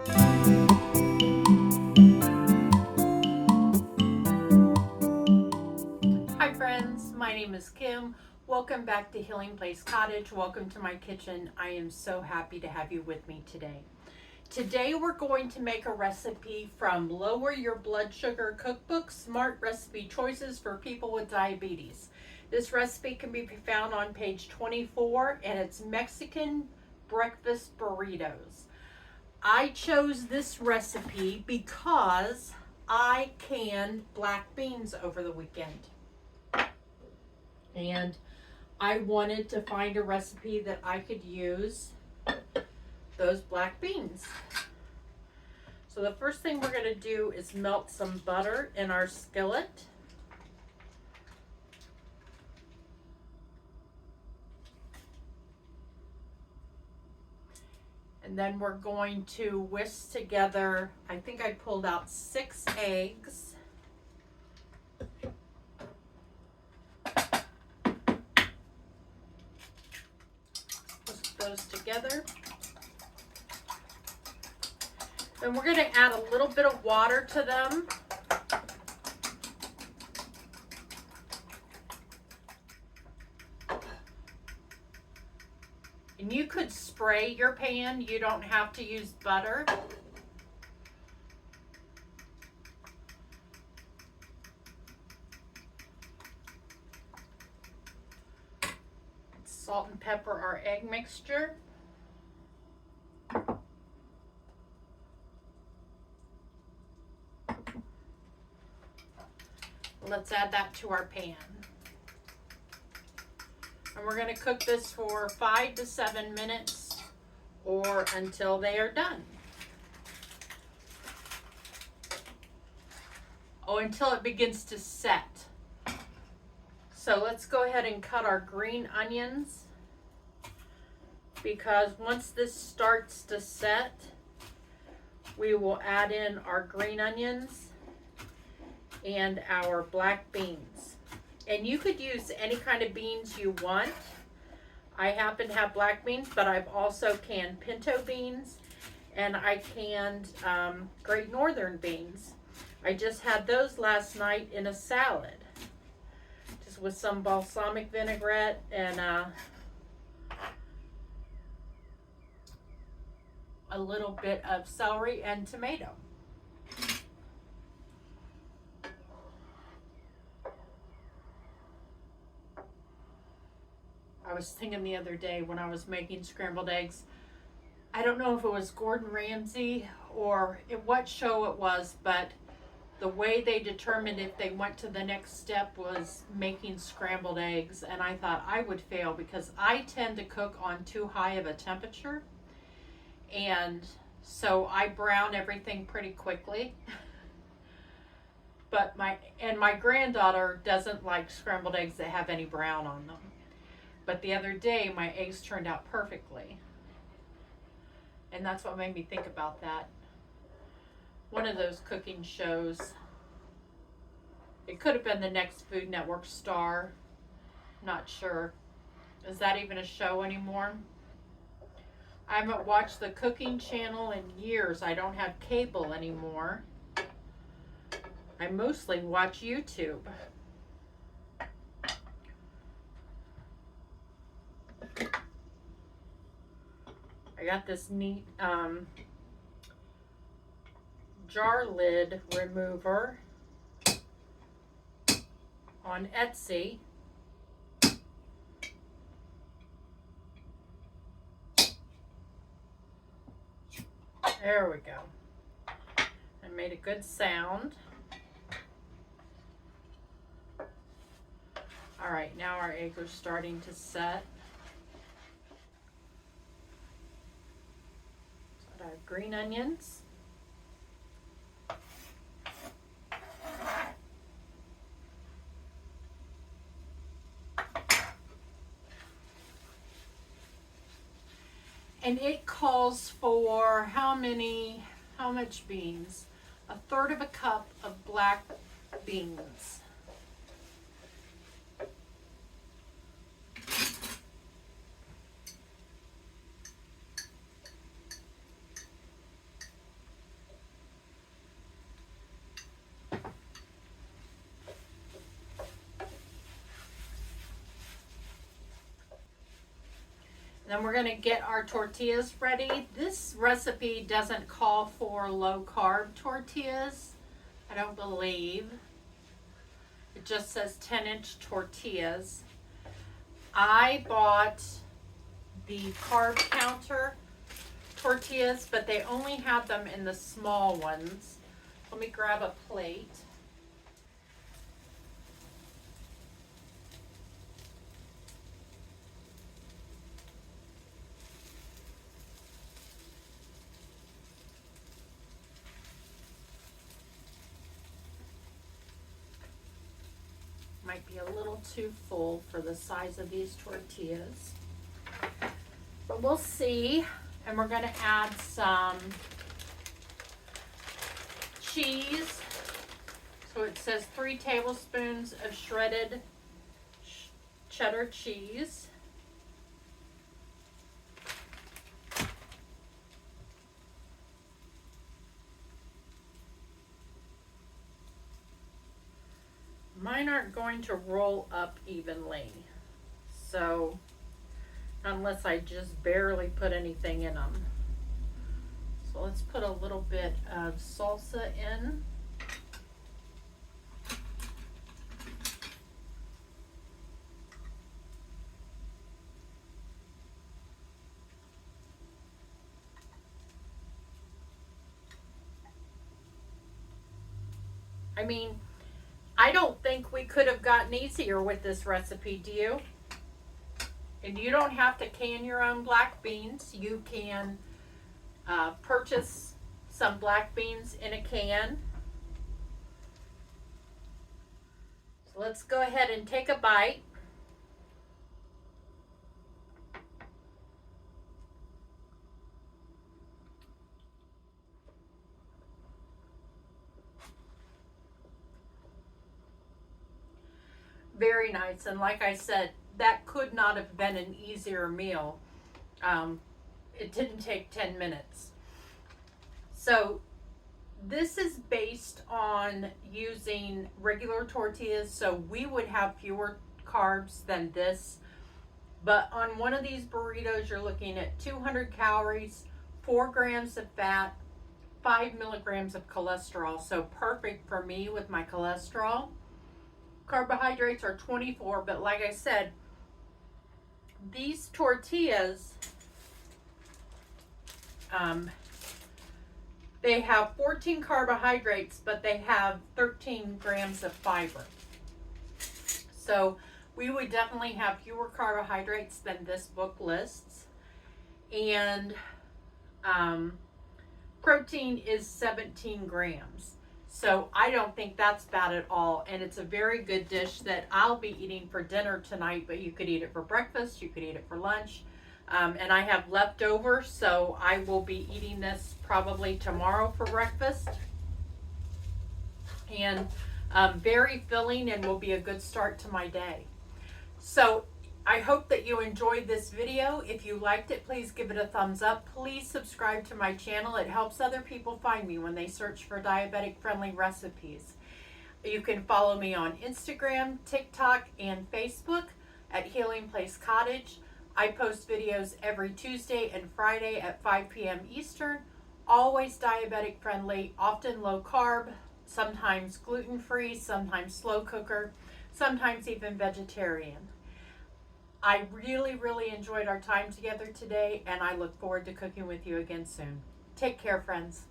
Hi friends, my name is Kim. Welcome back to Healing Place Cottage. Welcome to my kitchen. I am so happy to have you with me today. Today we're going to make a recipe from Lower Your Blood Sugar Cookbook, Smart Recipe Choices for People with Diabetes. This recipe can be found on page 24 and it's Mexican breakfast burritos. I chose this recipe because I canned black beans over the weekend. And I wanted to find a recipe that I could use those black beans. So the first thing we're going to do is melt some butter in our skillet. And then we're going to whisk together, I think I pulled out 6 eggs. Whisk those together. Then we're going to add a little bit of water to them. And you could spray your pan, you don't have to use butter. Salt and pepper our egg mixture. Let's add that to our pan. And we're going to cook this for 5 to 7 minutes or until they are done. Oh, until it begins to set. So let's go ahead and cut our green onions, because once this starts to set, we will add in our green onions and our black beans. And you could use any kind of beans you want. I happen to have black beans, but I've also canned pinto beans, and I canned Great Northern beans. I just had those last night in a salad, just with some balsamic vinaigrette and a little bit of celery and tomato. I was thinking the other day when I was making scrambled eggs, I don't know if it was Gordon Ramsay or what show it was, but the way they determined if they went to the next step was making scrambled eggs. And I thought I would fail because I tend to cook on too high of a temperature. And so I brown everything pretty quickly. But my granddaughter doesn't like scrambled eggs that have any brown on them. But the other day, my eggs turned out perfectly. And that's what made me think about that. One of those cooking shows. It could have been the next Food Network star. Not sure. Is that even a show anymore? I haven't watched the cooking channel in years. I don't have cable anymore. I mostly watch YouTube. I got this neat jar lid remover on Etsy. There we go. I made a good sound. All right, now our eggs are starting to set. So our green onions. And it calls for how much beans? 1/3 of a cup of black beans. Then we're gonna get our tortillas ready. This recipe doesn't call for low carb tortillas, I don't believe. It just says 10-inch tortillas. I bought the carb counter tortillas, but they only have them in the small ones. Let me grab a plate. Might be a little too full for the size of these tortillas, but we'll see. And we're going to add some cheese. So it says 3 tablespoons of shredded cheddar cheese. Mine aren't going to roll up evenly, so unless I just barely put anything in them. So let's put a little bit of salsa in. I mean, I don't think we could have gotten easier with this recipe, do you? And you don't have to can your own black beans. You can purchase some black beans in a can. So let's go ahead and take a bite. Very nice, and like I said, that could not have been an easier meal. It didn't take 10 minutes. So this is based on using regular tortillas, so we would have fewer carbs than this. But on one of these burritos, you're looking at 200 calories, 4 grams of fat, 5 milligrams of cholesterol. So perfect for me with my cholesterol. Carbohydrates are 24, but like I said, these tortillas, they have 14 carbohydrates, but they have 13 grams of fiber. So we would definitely have fewer carbohydrates than this book lists. And protein is 17 grams. So I don't think that's bad at all. And it's a very good dish that I'll be eating for dinner tonight, but you could eat it for breakfast, you could eat it for lunch. And I have leftovers, so I will be eating this probably tomorrow for breakfast. And very filling and will be a good start to my day. So I hope that you enjoyed this video. If you liked it, please give it a thumbs up. Please subscribe to my channel. It helps other people find me when they search for diabetic friendly recipes. You can follow me on Instagram, TikTok, and Facebook at HealingPlaceCottage. I post videos every Tuesday and Friday at 5 p.m. Eastern. Always diabetic friendly, often low carb, sometimes gluten-free, sometimes slow cooker, sometimes even vegetarian. I really enjoyed our time together today, and I look forward to cooking with you again soon. Take care, friends.